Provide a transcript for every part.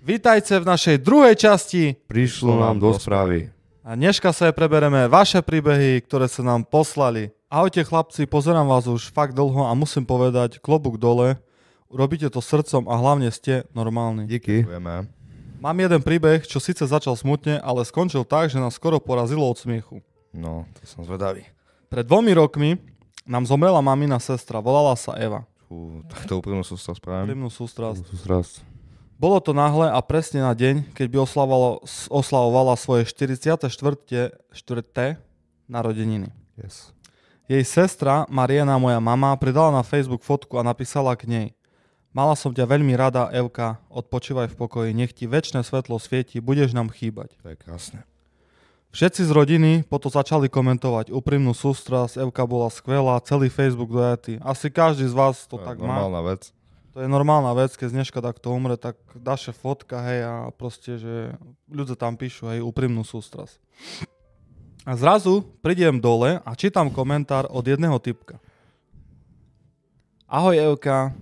Vítajte v našej druhej časti. Prišlo nám do správy. A dneska sa prebereme vaše príbehy, ktoré sa nám poslali. Ahojte chlapci, pozerám vás už fakt dlho a musím povedať, klobúk dole. Urobíte to srdcom a hlavne ste normálni. Díky. Mám jeden príbeh, čo síce začal smutne, ale skončil tak, že nás skoro porazilo od smiechu. No, to som zvedavý. Pred 2 rokmi nám zomrela mamina sestra, volala sa Eva. Tak to úprimnú sústrasť spravím. Úprimnú sústrasť. Bolo to náhle a presne na deň, keď by oslavovala svoje 44. narodeniny. Yes. Jej sestra, Mariana, moja mama, pridala na Facebook fotku a napísala k nej: Mala som ťa veľmi rada, Evka, odpočívaj v pokoji, nech ti večné svetlo svieti, budeš nám chýbať. To je krásne. Všetci z rodiny potom začali komentovať úprimnú sústrasť, Evka bola skvelá, celý Facebook dojatý. Asi každý z vás to tak má. Normálna vec. To je normálna vec, keď dneška takto umre, tak dáše fotka, hej, a proste, že ľudia tam píšu, hej, úprimnú sústrasť. A zrazu prídem dole a čítam komentár od jedného typka. Ahoj Evka,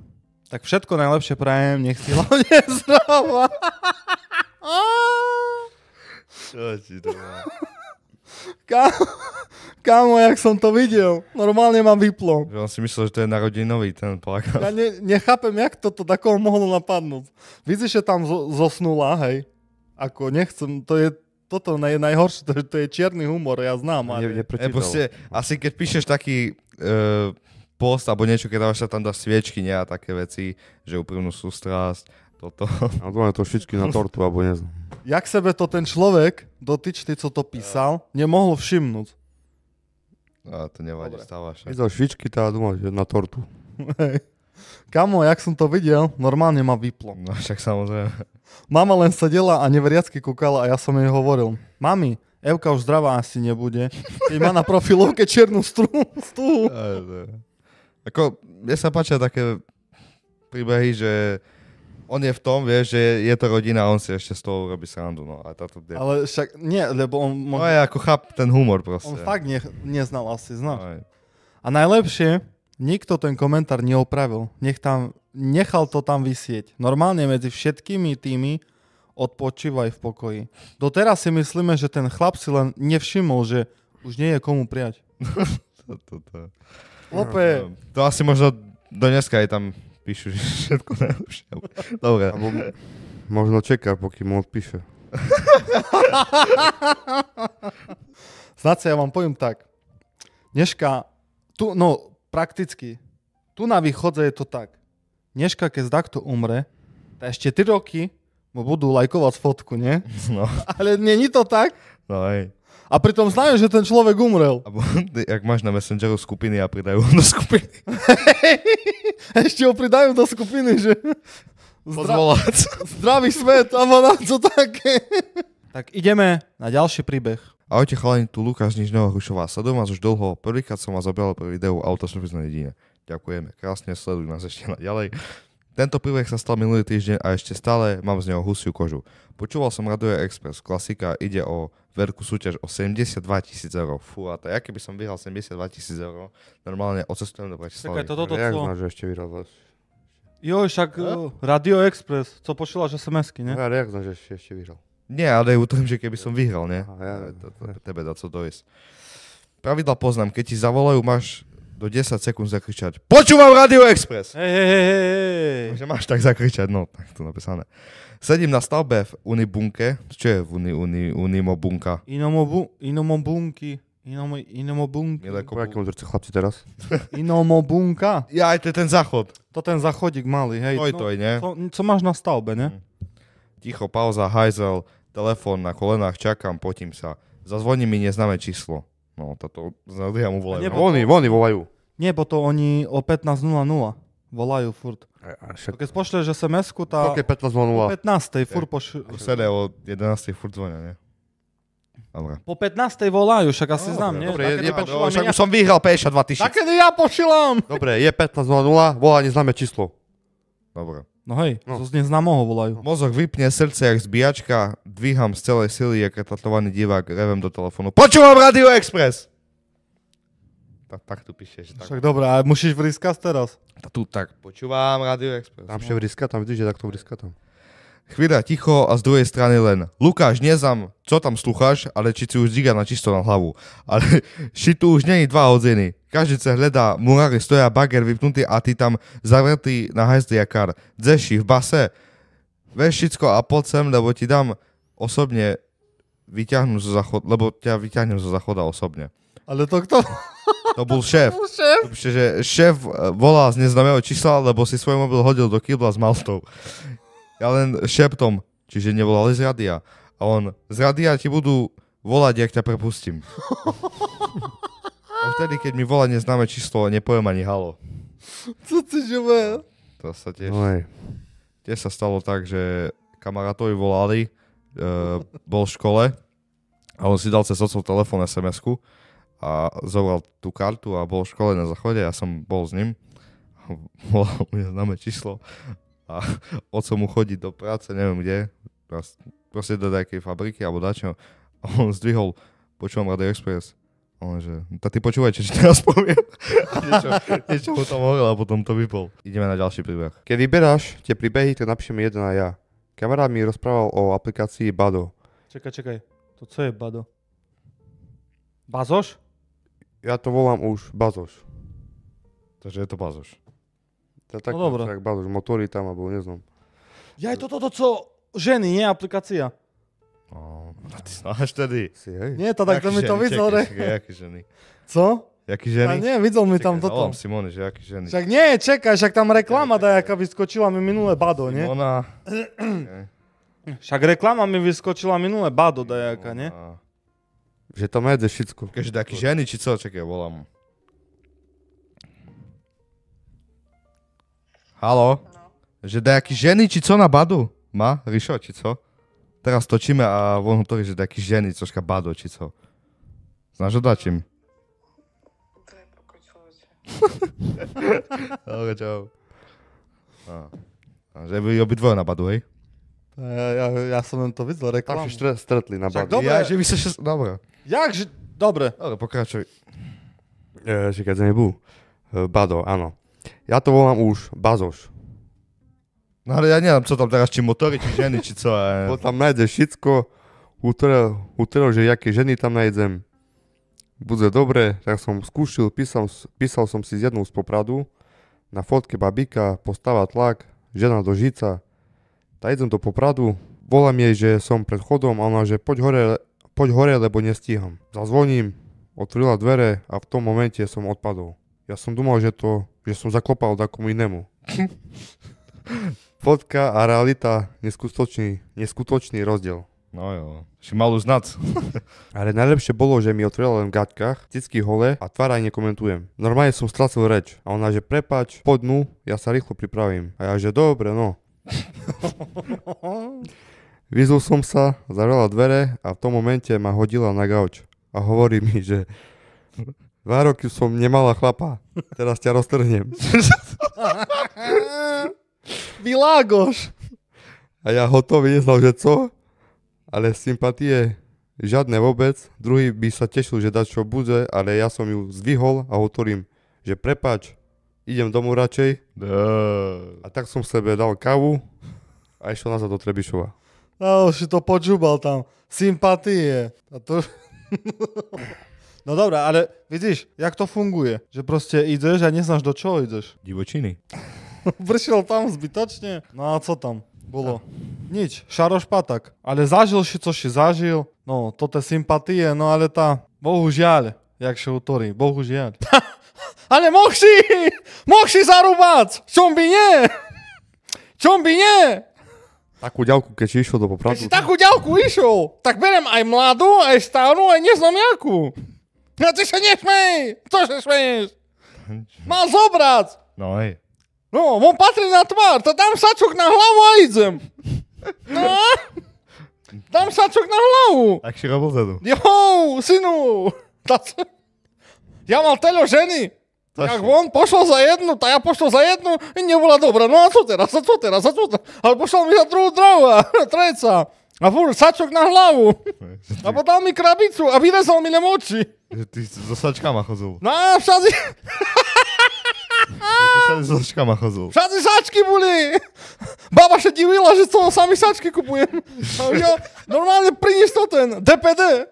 tak všetko najlepšie prajem, nech si hlavne zdravá. Čo ti to má? Kámo, jak som to videl, normálne ma vyplo. Že on si myslel, že to je narodinový ten plakát. Ja nechápem, jak toto takoho mohlo napadnúť. Vidíš, že tam zosnula, hej. Ako nechcem, toto je najhoršie, to je čierny humor, ja znám. Proste, asi keď píšeš taký post alebo niečo, keď dávaš sa tam dá sviečky, nie, a také veci, že úprimnú sústrasť, toto. A to všetky na tortu, alebo neznám. Jak sebe to ten človek, dotyčný, co to písal, nemohol všimnúť. A to nevadí, stávaš. Videl švičky, tá dúmal, že na tortu. Kamo, jak som to videl, normálne ma vyplo. No však samozrejme. Mama len sedela a neveriacky kúkala a ja som jej hovoril: Mami, Evka už zdravá asi nebude. Keď má na profilovke čiernu stúhu. Ako, mne sa páčia také príbehy, že on je v tom, vieš, že je to rodina a on si ešte z toho robí srandu. No, a táto ale však nie, lebo on... No je ako ten humor proste. On fakt neznal asi, znáš. A najlepšie, nikto ten komentár neopravil. Nechal to tam visieť. Normálne medzi všetkými tými odpočívaj v pokoji. Doteraz si myslíme, že ten chlap si len nevšimol, že už nie je komu prijať. Lope. To asi možno do dneska aj tam píšu, že všetko najlepšie. Dobre. Možno čeká, pokým mu odpíše. Znáte, ja vám poviem tak. Dneška, prakticky, tu na východze je to tak. Dneška, keď takto umre, tak ešte 3 roky mu budú lajkovať fotku, nie? No. Ale není to tak? No hej. A pritom znajú, že ten človek umrel. Abo, jak máš na Messengeru skupiny a pridajú ho do skupiny. Ešte ho pridajú do skupiny, že... Zdravý svet, alebo na to také. Tak ideme na ďalší príbeh. Ahojte chalani, tu Lukáš z Nižného Hrušova. Sledujem vás už dlho, prvýkrát som vás objavil pre videu Autoservis na dedine. Ďakujeme, krásne, sleduj nás ešte ďalej. Tento príbeh sa stal minulý týždeň a ešte stále mám z neho husiu kožu. Počúval som Radio Express, klasika, ide o veľkú súťaž o 72 000 eur. Fú, a to aké by som vyhral 72 000 eur, normálne odcestujem do Bratislavy. Jak znáš, že ešte vyhral vás? Jo, však Radio Express, co pošľaš SMS-ky, ne? Jak znáš, že ešte vyhral? Nie, ale utrím, že keby som vyhral, ne? Tebe dá co dojsť. Pravidla poznám, keď ti zavolajú, máš do 10 sekúnd zakričať: Počúvam Radio Express! Hej. Že máš tak zakričať, no, tak to napísané. Sedím na stavbe v Unibunke. Čo je Unimobunka? Inomobunky. Po akom drce chlapci teraz? Inomobunka. Ja, aj to je ten záchod. To ten záchodík malý, hej. Toj, ne? Co máš na stavbe, ne? Ticho, pauza, hajzel, telefón na kolenách, čakám, potím sa. Zazvoní mi neznáme číslo. No, toto ja mu volajú. Oni volajú. Nie, bo to oni o 15.00 volajú furt. Keď pošleš SMS-ku, tá... Koľko je 15.00? Po 15.00 furt pošleš... Sede o 11.00 furt zvonia, ne? Dobre. Po 15.00 volajú, však asi znám, nie? Dobre, však už som vyhral 52 000. Takedy ja pošilám! Dobre, je 15.00, volá neznáme číslo. Dobre. No hej, zo neznámoho volajú. Mozog vypne, srdce jak zbíjačka, dvíham z celej sily, jak tatovaný divák, revem do telefónu. Počúvam Radio Express! Tak tu píšeš. Tak. Však dobré, a musíš vriskať teraz. Tu tak, počúvam Radio Express. Tam vše vriska, tam vidíš, že takto vriska tam. Chvíľa ticho a z druhej strany len Lukáš, nezam, čo tam slucháš, ale či si už diga na čisto na hlavu. Ale či tu už není 2 hodiny. Každý sa hľadá, murári stoja, bager vypnutý a ty tam zavretý na hajzli jakar. Dzeši v base. Veš všetko a poď sem, lebo ti dám osobne vyťahnu zo záchoda, lebo ťa vyťahnem zo záchoda osobne. Ale to kto? To bol šéf. Že šéf volá z neznámeho čísla, lebo si svoj mobil hodil do kýbla s Maltou. Ja len šeptom, čiže nevolali z rádia. A on, z rádia ti budú volať, jak ťa prepustím. A vtedy, keď mi volá neznáme číslo, nepoviem ani halo. Co ty živé? To sa tiež... Tiež sa stalo tak, že kamarátovi volali, bol v škole a on si dal cez otcov telefón SMS-ku a zobral tú kartu a bol v škole na záchode, ja som bol s ním. Volal mu neznáme číslo. A otco mu chodí do práce, neviem kde, proste do nejakej fabriky alebo dačo. A on zdvihol, počúvam Radio Express. A on že, tak ty počúvaj, čo ti teraz poviem. niečo mu tam hovoril a potom to vypol. Ideme na ďalší príbeh. Keď vyberáš tie príbehy, tak napíšem jeden aj ja. Kamarát mi rozprával o aplikácii Bado. Čakaj, to co je Bado? Bazoš? Ja to volám už Bazoš. Takže je to Bazoš. To je tak, No dobré. tak Bazoš, motory tam, alebo neznám. Ja je to co ženy, nie aplikácia. Ty znáš tedy. Si, hej? Nie, to tak to mi to videl, ne? Jaké ženy? Co? Jaký A ženy? nie, videl mi tam toto. Zavolám Simone, že jaký ženy? Však nie, čakaj, však tam reklama dajaká vyskočila mi minulé Bado, nie? Simona. Však reklama mi vyskočila minulé Bado dajaká, nie? Že tam jede všetko. Keďže taký ženy, či co? Čakaj, volám. Haló? Že dajaký ženy, či co na Badu? Má? Rišo, či co? Teraz točíme a von hovorí, že dajaký ženy, cožka Bado, či co? Znáš o dačím? Дай покой, človeče. Dobre, čau. A že vy obidvoje na Badu, hej? Ja som len to videl, Tam reklamu. si stretli na Však Bado. dobre. Ja, že vy sa Dobre. Jakže? Dobre. Dobre, pokračuj. Čakaj, to nebudu. Bado, áno. Ja to volám už Bazoš. No ale ja neviem, co tam teraz, či motory, či ženy, či co. Bo tam nájde všetko, utrel, že jaké ženy tam nájdem. Bude dobre, tak som skúšil, písal som si z jednou z Popradu, na fotke babíka, postava tlak, žena do žica. Tak idem do Popradu, volám jej, že som pred chodom a ona, že poď hore, lebo nestíham. Zazvoním, otvorila dvere a v tom momente som odpadol. Ja som dúmal, že som zaklopal takomu inému. Fotka a realita, neskutočný rozdiel. No jo, si mal už znať. Ale najlepšie bolo, že mi otvorila len v gaťkách, cicky hole a tvár aj nekomentujem. Normálne som stracil reč a ona, že prepáč, poď dnu, ja sa rýchlo pripravím. A ja, že dobre, no. Vyzul som sa, zavrela dvere a v tom momente ma hodila na gauč. A hovorí mi, že 2 roky som nemala chlapa, teraz ťa roztrhnem. Világos. A ja hotový neznal, že co? Ale sympatie žiadne vôbec. Druhý by sa tešil, že dačo bude, ale ja som ju zdvihol a hovorím, že prepáč, idem domov radšej. A tak som sebe dal kávu a išiel nazad do Trebišova. No, už si to počúbal tam. Sympatie. A to... No dobré, ale vidíš, jak to funguje? Že proste ideš a neznáš, do čoho ideš. Divočiny. Vršiel tam zbytočne. No a co tam bolo? Nič, šarošpatak. Ale zažil si, co si zažil. No, toto je sympatie, no ale bohužiaľ, jak še utorí, bohužiaľ. Ale moh si zarúbať! Čom by nie? Čom by nie? Takú ďalku, keď si išiel do Popradu. Keď si takú ďalku išiel, tak berem aj mladú, aj starú, aj neznámiaku. No ty sa nesmej! To sa smeješ? Mal zobrať! No hej. No, on patrí na tvár, to dám sačok na hlavu a idem. No, dám sačok na hlavu. Tak si robil zedu. Jo, synu. Ja mal telo ženy. Jak on pošol za jednu, tak ja pošol za jednu i nebola dobrá. No a co teraz? Ale pošol mi za druhú treca. A furt sačok na hlavu. A podal mi krabicu a vyrezal mi len oči. Že ty so sačkama chodil. No a všade... Všade so sačkama chodil. Všade sačky boli! Baba sa divila, že to sami sačky kupujem. Ja, normálne prinies to ten DPD.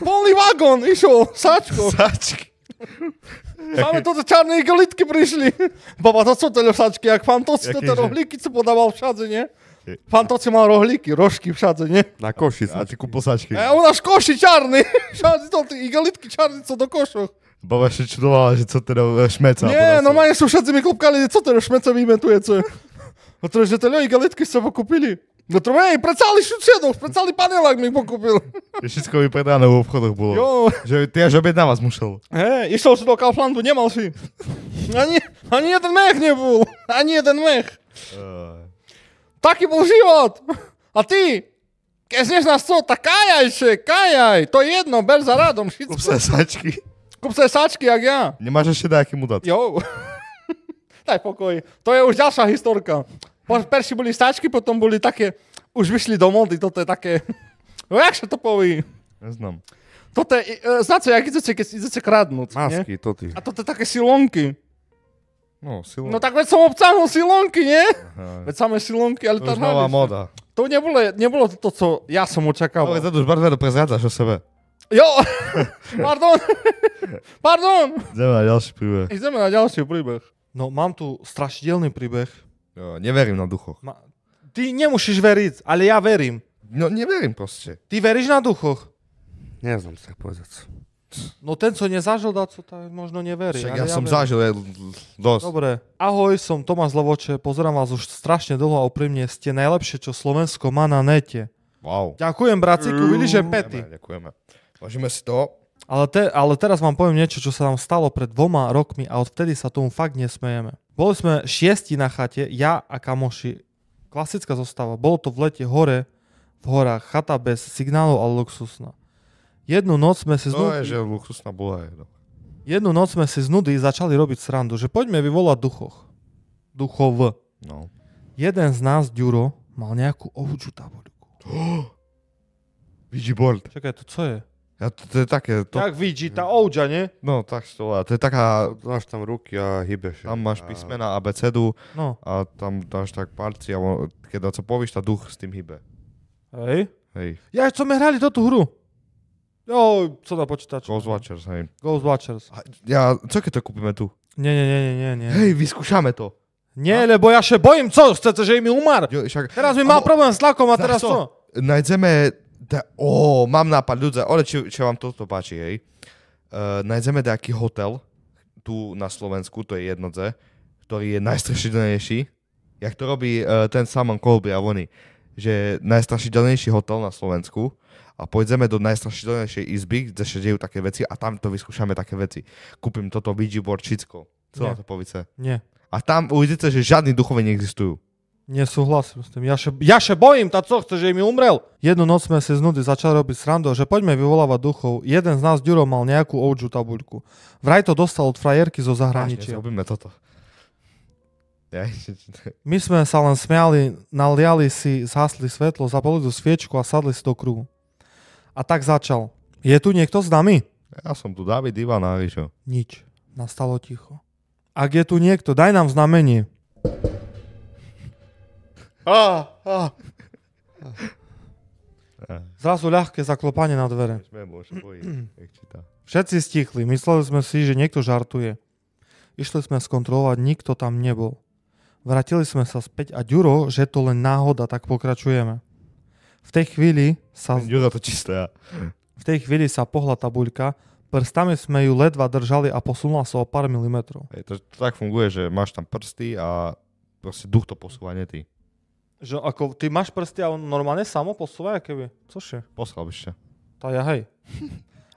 Polný vagón išiel sačko. Sačky. Same toto čarné igelitky prišli. Baba, to sú to sačky, jak fantoci, toto rohlíky co podával všade, nie? Fantoci mal rohlíky, rožky všade, nie? Na koši A ty sačky. kúpil sačky. A u nás koši čarný. Všade to igelitky čarný, co do košoch. Baba ešte čudovala, že co teda šmeca. Nie, normálne sú všetci mi klopkali, co to šmeca vymetuje, co je. No to je, že tie igelitky sa pokúpili. No to je, pre celý šučedov, pre celý panelák mi pokúpil. Všetko vypredané v obchodoch bolo. Jo. Že ty až objednávať musel. Išiel si do Kauflandu, nemal si. Ani jeden mech nebol. Ani jeden mech. Taký bol život. A ty, keď zneš nás co, tak kajaj. To je jedno, ber za radom. Kúp sa sačky. Kúp sa sačky, jak ja. Nemáš ešte nejaký mu dať. Jo. Daj pokoj. To je už ďalšia historka. Perši boli sačky, potom boli také, už vyšli do mody, toto je také, no jak sa to poví? Neznám. Toto je, znáte, jak idete, keď idete kradnúť, nie? Masky, to ty. A toto je také silonky. No, silonky. No tak veď som obcahol silonky, nie? Veď samé silonky, ale To už nová moda. To nebolo to, co ja som No, očakával. veď to už bardzo prezrádzaš o sebe. Jo, pardon. Ideme na ďalší príbeh. Ideme na ďalší príbeh. No, mám tu strašidelný príbeh. Jo, neverím na duchoch. Ty nemusíš veriť, ale ja verím. No, neverím proste. Ty veríš na duchoch? Neznám sa tak povedať. No ten, co nezažil dáco, tak možno neverí. Však ale ja som verím. zažil dosť. Dobre. Ahoj, som Tomáš Levoče, pozerám vás už strašne dlho a úprimne ste najlepšie, čo Slovensko má na nete. Wow. Ďakujem, braciku, vidíš, že pety. Ďakujeme. Vážime si to. Ale teraz vám poviem niečo, čo sa nám stalo pred 2 rokmi a odvtedy sa tomu fakt nesmejeme. Boli sme 6 na chate, ja a kamoši. Klasická zostava. Bolo to v lete hore, v horách. Chata bez signálov, ale luxusná. Jednu noc sme si To je, že luxusná bola. z nudy začali robiť srandu, že poďme vyvolať duchov. No. Jeden z nás, Ďuro, mal nejakú ovčú tabuľku. Ouija board. Čakaj, to co je? Ja, to je také... To, Jak vidí, tá ovča, nie? no, tak to volá. To je taká... Dáš tam ruky a hýbeš. Tam máš písmena abecedu No, a tam dáš tak palci a keď to povíš, tá duch s tým hýbe. hej. Hej. Ja, co sme hrali túto hru? Jo, co na počítač? Ghost Watchers, hej. Ghost Watchers. A ja, co keď to kúpime tu? Nie. Hej, vyskúšame to. Nie, lebo ja še bojím, co? Chcete, že mi umar? Jo, však... Teraz mi mal problém s tlakom a teraz Znaš co? Nájdeme... mám nápad, ľudia, ale či vám toto páči, hej. Nájdeme nejaký hotel tu na Slovensku, to je Jednodze, ktorý je najstrašidelnejší. Jak to robí ten Simon Colby a oni, že najstrašidelnejší hotel na Slovensku a pôjdeme do najstrašidelnejšej izby, kde sa dejú také veci a tam to vyskúšame také veci. Kúpim toto Ouija board, všetko. Co Nie. na to povíte? Nie. A tam uvidíte, že žiadni duchovia neexistujú. Nesúhlasím s tým. Ja še bojím, tá co chce, že mi umrel. Jednu noc sme si z nudy začali robiť srandu, že poďme vyvolávať duchov. Jeden z nás, Ďuro, mal nejakú ovčú tabuľku. Vraj to dostal od frajerky zo zahraničia. Robíme toto. My sme sa len smiali, naliali si, zhasli svetlo, zapali tú sviečku a sadli si do kruhu. A tak začal. Je tu niekto s nami? Ja som tu David Ivan a Ríšo. Nič. Nastalo ticho. Ak je tu niekto, daj nám znamenie. Zrazu ľahké zaklopanie na dvere. Všetci stichli, mysleli sme si, že niekto žartuje. Išli sme skontrolovať, nikto tam nebol. Vrátili sme sa späť a Ďuro, že to len náhoda, tak pokračujeme. V tej chvíli sa pohla tabuľka, prstami sme ju ledva držali a posunula sa o pár milimetrov. To tak funguje, že máš tam prsty a proste duch to posúva, nie ty. Že ako ty máš prsty a on normálne samo posúva, keby? Cože? Poslal by ste. To ja hej.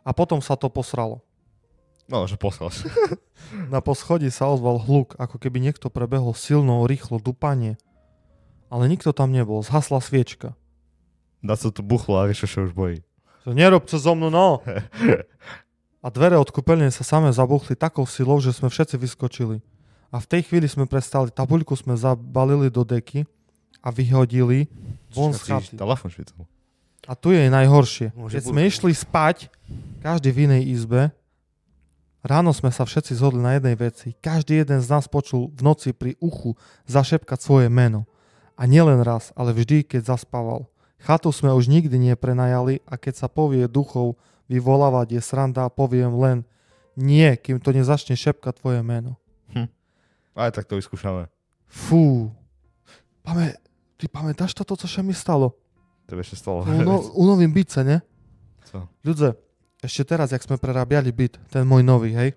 A potom sa to posralo. No, že poslal si. Na poschodí sa ozval hluk, ako keby niekto prebehol silno, rýchlo dupanie. Ale nikto tam nebol, zhasla sviečka. Dá sa tu buchlo a Ríšo sa už bojí. To nerob co zo mnou, no! A dvere od kúpeľne sa same zabuchli takou silou, že sme všetci vyskočili. A v tej chvíli sme prestali, tabuľku sme zabalili do deky a vyhodili von z chaty. Telefon švical. A tu je najhoršie. Môže Keď sme išli spať, každý v inej izbe, Ráno sme sa všetci zhodli na jednej veci. Každý jeden z nás počul v noci pri uchu zašepkať svoje meno. A nielen raz, ale vždy, keď zaspával. Chatu sme už nikdy neprenajali a keď sa povie duchov vyvolávať je sranda, poviem len nie, kým to nezačne šepkať tvoje meno. Aj tak to vyskúšame. Fú. Ty pamätáš toto, čo sa mi stalo? Tebe ešte stalo. U novým bytce, ne? Co? Ľudze, ešte teraz, jak sme prerábiali byt, ten môj nový, hej,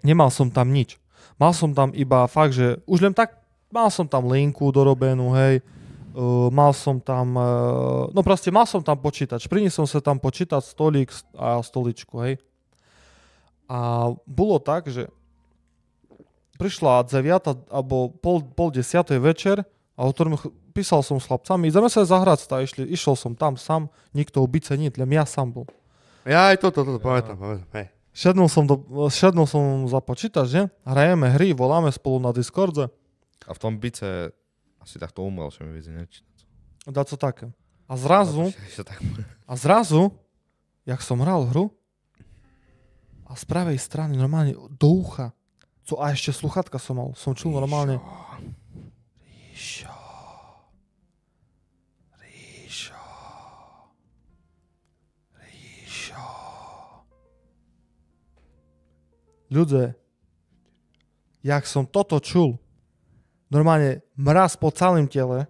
nemal som tam nič. Mal som tam iba fakt, že už len tak, mal som tam linku dorobenú, hej, mal som tam, no proste mal som tam počítač. Priniesol som sa tam počítač, stolík a stoličku, hej. A bolo tak, že prišla 9 alebo pol 10 večer a písal som s chlapcami, ideme sa zahrať, išiel som tam sám, nikto v bytce nie, len ja sám bol. Ja aj toto, pamätám, hej. Šednul som za počítač, že? Hrajeme hry, voláme spolu na Discorde. A v tom bice asi takto umrel, čo mi vidí, neči. Dá to také. A zrazu, jak som hral hru, a z pravej strany normálne do ucha, a ešte sluchatka som mal, som čul normálne. Ríšo. Ľudia, jak som toto čul, normálne mraz po celém tele,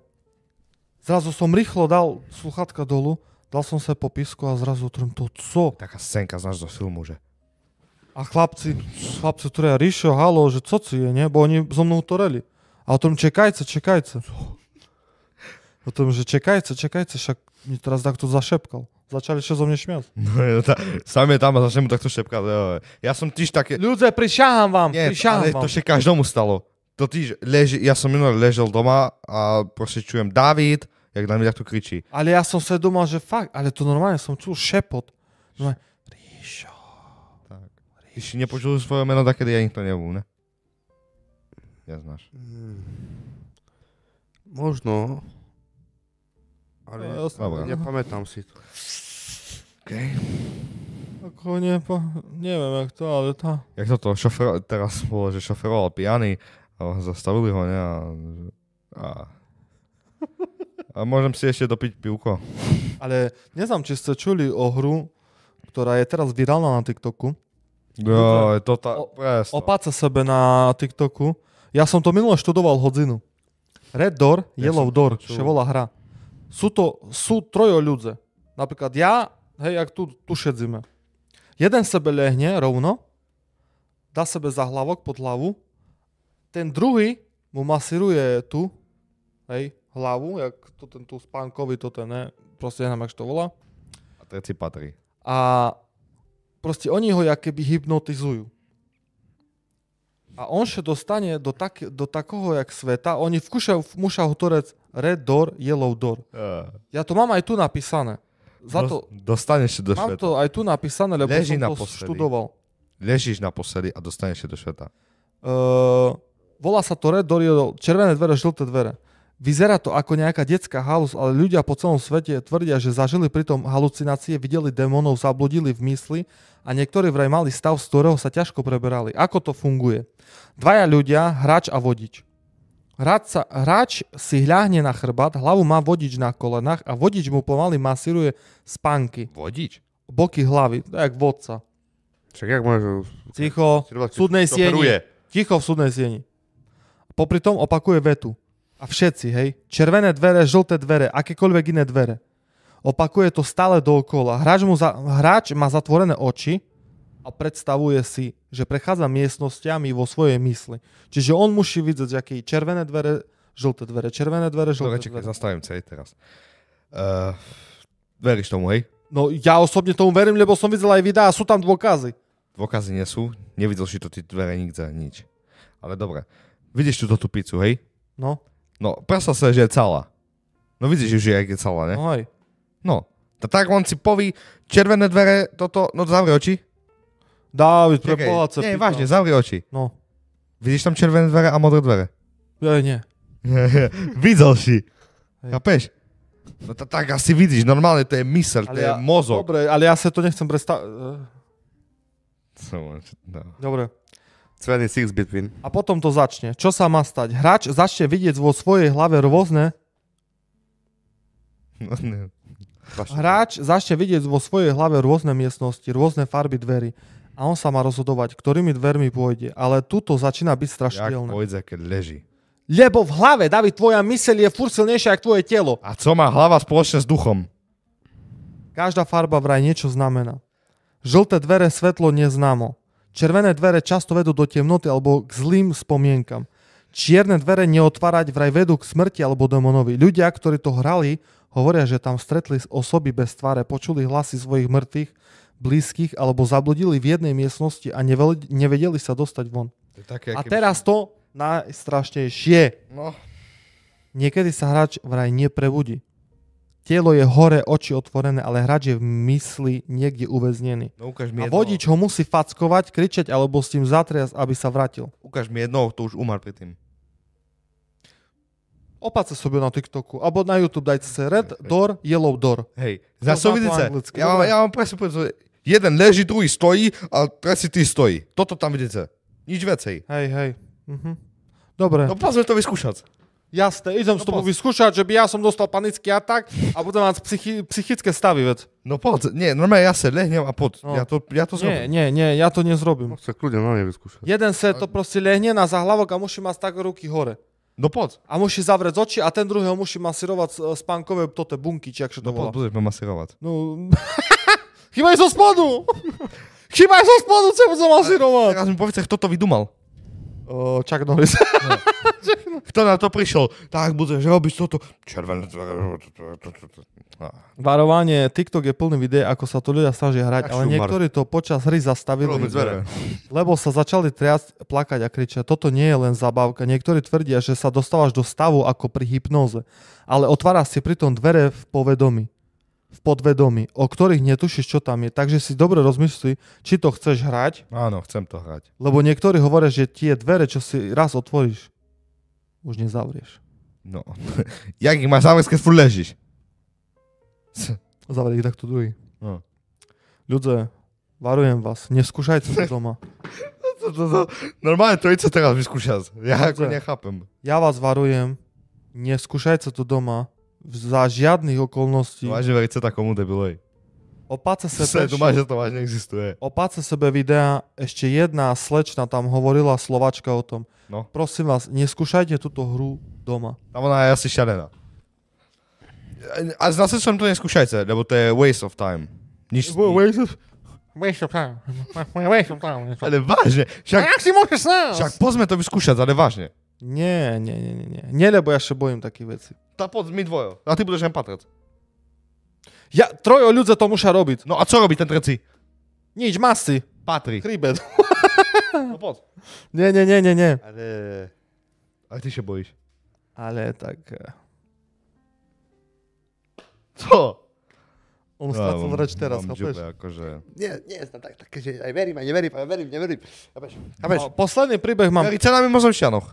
zrazu som rýchlo dal sluchatka dolu, dal som sa po písku a zrazu to co? Taká scénka z nášho filmu, že? A chlapci, ktoré Ríšo, halo, že co ci je, nie? Bo oni so mnou toreli. A o tom čekajte. O tom, že čekajte, však mi teraz takto zašepkal. Začali sa zo mne šmiať. No, sám je tam a začne mu takto šepkať. Ja som tiež také... Ľudia, prišahám vám. Ale to še každomu stalo. To tiež ja som minulé ležel doma a proste čujem David, jak na mňa takto kričí. Ale ja som sa domal, že fakt, ale to normálne som čul šepot. Ríšo. Tak. Ty si nepočul svoje meno, takedy ja nikto nebol, ne? Neznáš. Možno. Ale nepamätám si to. Okay. Ako neviem, jak to, ale to... Jak toto, teraz bolo, že šoferoval pijaný a zastavili ho, ne? A môžem si ešte dopiť pivko. Ale neznám, či ste čuli o hru, ktorá je teraz virálna na TikToku. Jo, je to Opáca sebe na TikToku. Ja som to minule študoval hodinu. Red Door, Yellow Door, čo volá hra. Sú trojo ľudze. Napríklad ja, jak tu šedzíme. Jeden sebe lehne rovno, dá sebe zahlavok pod hlavu, ten druhý mu masíruje tu, hlavu, jak tu spánkový, ne, proste neviem, jak to volá. A tretí patrí. A proste oni ho jak keby hypnotizujú. A on sa dostane do takého jak sveta, oni musia utorec Red Door, Yellow Door. Ja to mám aj tu napísané. Dostaneš sa do sveta. Mám to aj tu napísané, lebo som to študoval. Ležíš naposledy a dostaneš sa do sveta. Volá sa to Red Door, Yellow, červené dvere, žlté dvere. Vyzerá to ako nejaká detská halus, ale ľudia po celom svete tvrdia, že zažili pritom halucinácie, videli démonov, zabludili v mysli a niektorí vraj mali stav, z ktorého sa ťažko preberali. Ako to funguje? Dvaja ľudia, hráč a vodič. Hráč si hľahne na chrbát, hlavu má vodič na kolenách a vodič mu pomaly masíruje spánky. Vodič? Boky hlavy, jak vodca. Však jak môžu... Ticho, v súdnej sieni. Ticho v súdnej sieni. Popri tom opakuje vetu. A všetci, hej, červené dvere, žlté dvere, akékoľvek iné dvere. Opakuje to stále dookola. Hráč má zatvorené oči a predstavuje si, že prechádza miestnostiami vo svojej mysli. Čiže on musí vidieť, aké červené dvere, žlté dvere, červené dvere, žlté dvere. Čakaj, zastavím celý teraz. Veríš tomu, hej? No ja osobne tomu verím, lebo som videl aj videá a sú tam dôkazy. Dôkazy nie sú, nevidel si to tie dvere nikde, nič. Ale dobre, vidíš tú pizzu, hej? No. No, predstav sa, že je celá. No vidíš, že je celá, ne? No hej. No, tak on si poví, červené dvere, toto, no zavri oči. Dávid, prepohľad sa nie, vážne, zavri oči. No. Vidíš tam červené dvere a modré dvere? Ja, nie. Videl si. Chápeš? No tak asi vidíš, normálne to je myseľ, to je mozog. Dobre, ale ja sa to nechcem No. Dobre. 26 between. A potom to začne. Čo sa má stať? Hráč začne vidieť vo svojej hlave rôzne... No, ne. Hráč začne vidieť vo svojej hlave rôzne miestnosti, rôzne farby dverí. A on sa má rozhodovať, ktorými dvermi pôjde. Ale tuto začína byť Jak strašidelné. pôjde, keď leží. Lebo v hlave, David, tvoja myseľ je furt silnejšia ako tvoje telo. A co má hlava spoločne s duchom? Každá farba vraj niečo znamená. Žlté dvere svetlo neznámo. Červené dvere často vedú do temnoty alebo k zlým spomienkam. Čierne dvere neotvárať vraj vedú k smrti alebo démonovi. Ľudia, ktorí to hrali, hovoria, že tam stretli osoby bez tváre, počuli hlasy svojich mŕtvych, blízkych alebo zabludili v jednej miestnosti a nevedeli sa dostať von. To je také, A teraz to najstrašnejšie. No. Niekedy sa hráč vraj neprebudí. Telo je hore, oči otvorené, ale hráč je v mysli niekde uväznený. No ukáž mi A jedno. vodič ho musí fackovať, kričať alebo s tým zatriasť, aby sa vrátil. Ukáž mi jedno, to už umar predtým. Opáce sobie na TikToku, alebo na YouTube dajte sa Red Door, Yellow Door. Hej, To zase má po vidíte. anglicky, Ja dobre. mám presne povedať, jeden leží, druhý stojí a tretí ty stojí. Toto tam vidíte. Nič viacej. Hej. Mhm. Dobre, No poďme to vyskúšať. jasné, idem s tobou poď. vyskúšať, že by ja som dostal panický atak a budem mať psychické stavy, vec. No poď, nie, normálne ja sa lehnem a poď. No. Ja to zrobím. Nie, ja to nezrobím. No sa kľudne na mne vyskúšať. Jeden sa to proste lehne na zahlavok a musí mať tak ruky hore. No poď. A musí zavrieť oči a ten druhého musí masírovať spánkové toto bunky, či ak to No volá. poď, budeš ma masírovať. No... Chýbaj zo spodu! Chýbaj zo spodu, chcem sa masírovať! Teraz mi povedz, kto to vydumal. Chuck Norris. Kto na to prišiel? Tak budeš robiť toto. Červené. Varovanie, TikTok je plný videí, ako sa to ľudia snažia hrať, Tak ale šumar. niektorí to počas hry zastavili, Dvere. lebo sa začali triasť, plakať a kričať. Toto nie je len zabávka. Niektorí tvrdia, že sa dostávaš do stavu ako pri hypnóze, ale otváraš si pritom dvere v povedomí. V podvedomí, o ktorých netušíš, čo tam je. Takže si dobre rozmyslí, či to chceš hrať, Áno, chcem to hrať. lebo niektorí hovoria, že tie dvere, čo si raz otvoríš, už nezavrieš. No. Jak ich máš záväz, keď furt ležíš? Zavrie ich takto druhý. No. Ľudia, varujem vás, neskúšajte to doma. Normálne to ide teraz vyskúšať. Ja ako Ľudia. nechápem. Ja vás varujem, neskúšajte to doma za žiadnych okolností. Vážne veriť sa takomu debilej. Opáce Svetu má, že to vážne existuje. Opáce sebe videa, ešte jedna slečna tam hovorila, Slovačka, o tom. No. Prosím vás, neskúšajte túto hru doma. Tam ona je asi šialená. A zase som to neskúšajte, lebo to je waste of time. Nič... Waste of time. Waste of time. Ale vážne. Jak si môžeš Však poďme to vyskúšať, ale vážne. Nie. Nie, lebo ja sa bojím takých vecí. Tá poď, my dvojo. A ty budeš len patrať. Ja, trojo ľudia to musia robiť. No a co robí ten treci? Nič, masy. Patrí. Chríbet. No poď. Nie. Ale ty sa bojíš. Ale tak... Co? On strácal reč teraz, chápeš? Akože... Nie, také, že aj verím, neverím. Chápeš? No, posledný príbeh mám. Veríte nám v mozonšťanoch.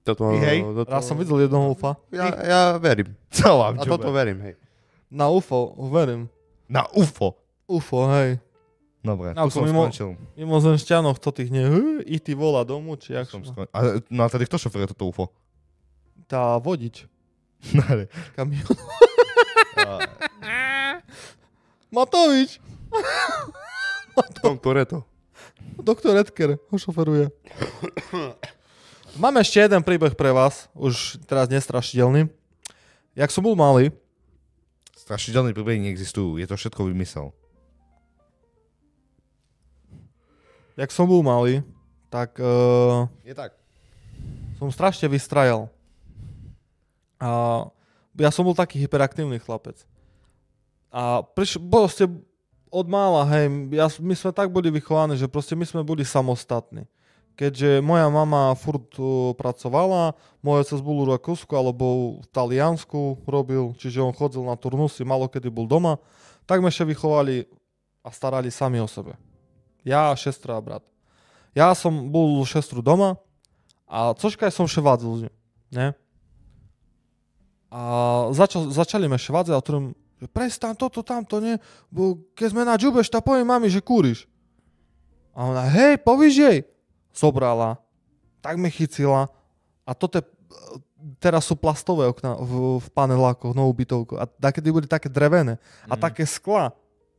Toto, Hej. Raz som videl jednoho UFA. Ja verím. Co vám A toto verím, hej. Na UFO, verím. Na UFO. UFO, hej. Dobre, No, tu som mimo- skončil. Mimozemšťanoch, to tých nie... I ty volá domu, či jak Som sa... skončil. No a tady kto šoferuje toto UFO? Tá vodič. Kamion. Matovič. Tom Toretto. Doktor Edker ho šoferuje. Mám ešte jeden príbeh pre vás, už teraz nestrašidelný. Jak som bol malý, Strašidelné príbehy neexistujú, je to všetko vymysel. jak som bol malý, tak Je tak. som strašne vystrajal. A ja som bol taký hyperaktívny chlapec. A proste od mála, hej, my sme tak boli vychovaní, že proste my sme boli samostatní. Keďže moja mama furt pracovala, môj otec bol v Rakúsku alebo v Taliansku robil, čiže on chodil na turnusy, malo kedy bol doma, tak sme sa vychovali a starali sami o sebe. Ja, šestra a brat. Ja som bol šestru doma a cožka som še vádzil z ňu, ne? A začali me švádzať a ktorým, že prestaň toto, tamto, nie? Bo keď sme na džubeš, tak poviem mami, že kúriš. A ona, hej, povíš jej. Zobrala. Tak mi chycila. A toto je, teraz sú plastové okna v panelákoch, novú bytovku. A takedy boli také drevené. A také skla.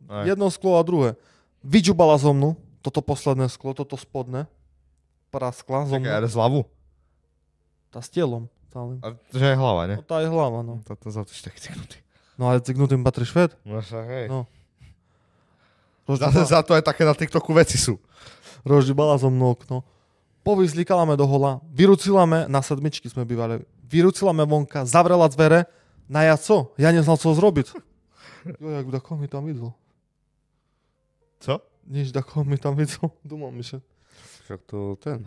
Aj. Jedno sklo a druhé. Vyčubala zo mnou. Toto posledné sklo, toto spodné. Praskla zo Čakaj, mnou. ale z hlavu? Tá s telom. Celým. A že je hlava, ne? No tá je hlava, no. To za to ešte taký cignutý. No ale cignutým patrí šved. No však hej. No. Za to aj také na TikToku veci sú. Rozžibala zo mnou okno. Povyzlikala me do hola. Vyrucila me, na sedmičky sme bývali. Vyrucila me vonka, zavrela dvere. Na ja co? Ja neznal, co zrobiť. Jo, jak dako mi tam videl. Co? Nič, dako mi tam videl. Думал mi, že... Však to ten.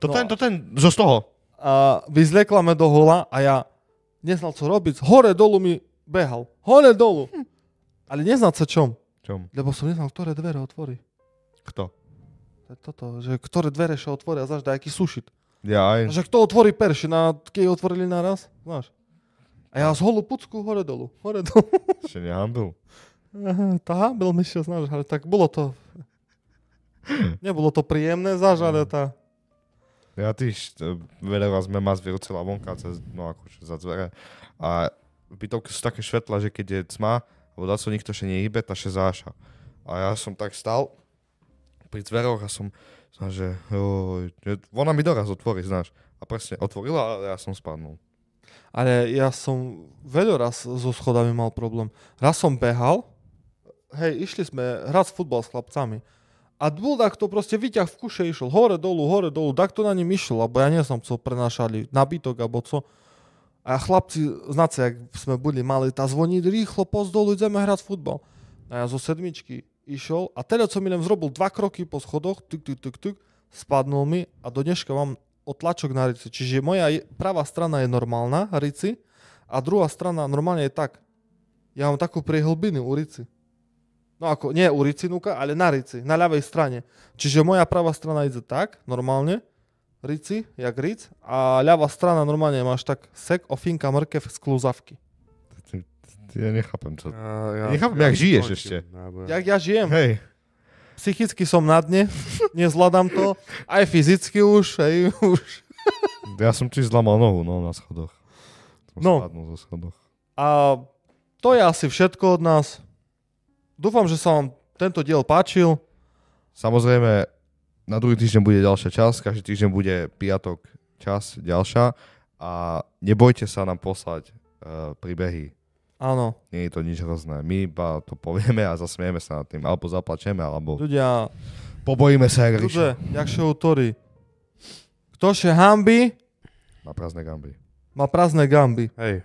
To No. ten, zo z toho. A vyzliekla me do hola a ja neznal, co robiť. Hore dolu mi behal. Hore dolu. Ale neznal sa čom. Čom? Lebo som neznal, ktoré dvere otvorí. Kto? To je toto, že ktoré dvere še otvorí a znaš, dajaký sušit. Ja aj. Že kto otvorí perši, keď otvorili naraz, znaš. A ja z holu pucku hore dolu. Ešte nehambil. Tá, byl mi še, znaš, ale tak bolo to... Nebolo to príjemné, znaš, ale tá... Ja tiež veľa sme ma zvyrúcila vonka cez, no akože za dvere. A bytovky sú také svetla, že keď je tma, alebo dá sa nikto še nehybe, tá še záša. A ja som tak stal pri dveroch a som, že ona mi doraz otvorí, znáš. A presne otvorila a ja som spadnul. Ale ja som veľa raz so schodami mal problém. Raz som behal, hej, išli sme hrať futbal s chlapcami. A buldak to proste vyťah v kuše išiel hore, dolu, tak to na ním išiel, lebo ja neznam, co prenášali, nabytok, alebo co. A chlapci, znáte, jak sme boli mali, tá zvoní rýchlo, poď dolu, ideme hrať futbal. A ja zo sedmičky išiel a teda, co mi len zrobil 2 kroky po schodoch, tuk, spadnul mi a do dneška mám otlačok na rici. Čiže moja pravá strana je normálna, rici, a druhá strana normálne je tak. Ja mám takú priehlbinu u rici. No ako, nie u rici nuka, ale na rici, na ľavej strane. Čiže moja pravá strana ide tak, normálne, rici, jak ric, a ľavá strana normálne máš tak sek, ofinka, mrkev z kluzavky. Ja nechápem, čo... Ja Nechápem, jak žiješ končím, ešte. Jak ja žijem. Hej. Psychicky som na dne, nezvládam to, aj fyzicky už, hej, už. Ja som tiež zlamal nohu, no, na schodoch. Spadnul zo schodoch. A to je asi všetko od nás. Dúfam, že sa vám tento diel páčil. Samozrejme, na druhý týždeň bude ďalšia časť, každý týždeň bude piatok časť ďalšia a nebojte sa nám poslať príbehy. Áno. Nie je to nič hrozné. My iba to povieme a zasmieme sa nad tým. Alebo zaplačeme, alebo Ľudia, pobojíme sa, jak ľudia, Ríša. jak še autori. Kto še hambi, Má prázdne gamby. má prázdne gamby. Hej,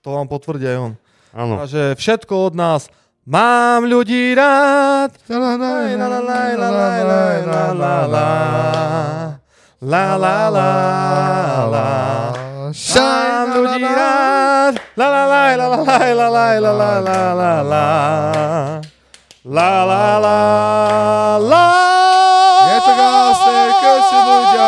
To vám potvrdí aj on. áno. Takže všetko od nás. Mám ľudí rád. La la la la la la la la. La la la la. Mám ľudí rád. La la la la la la la la la la la la. La la la la. Je to krásne, keď si ľudia...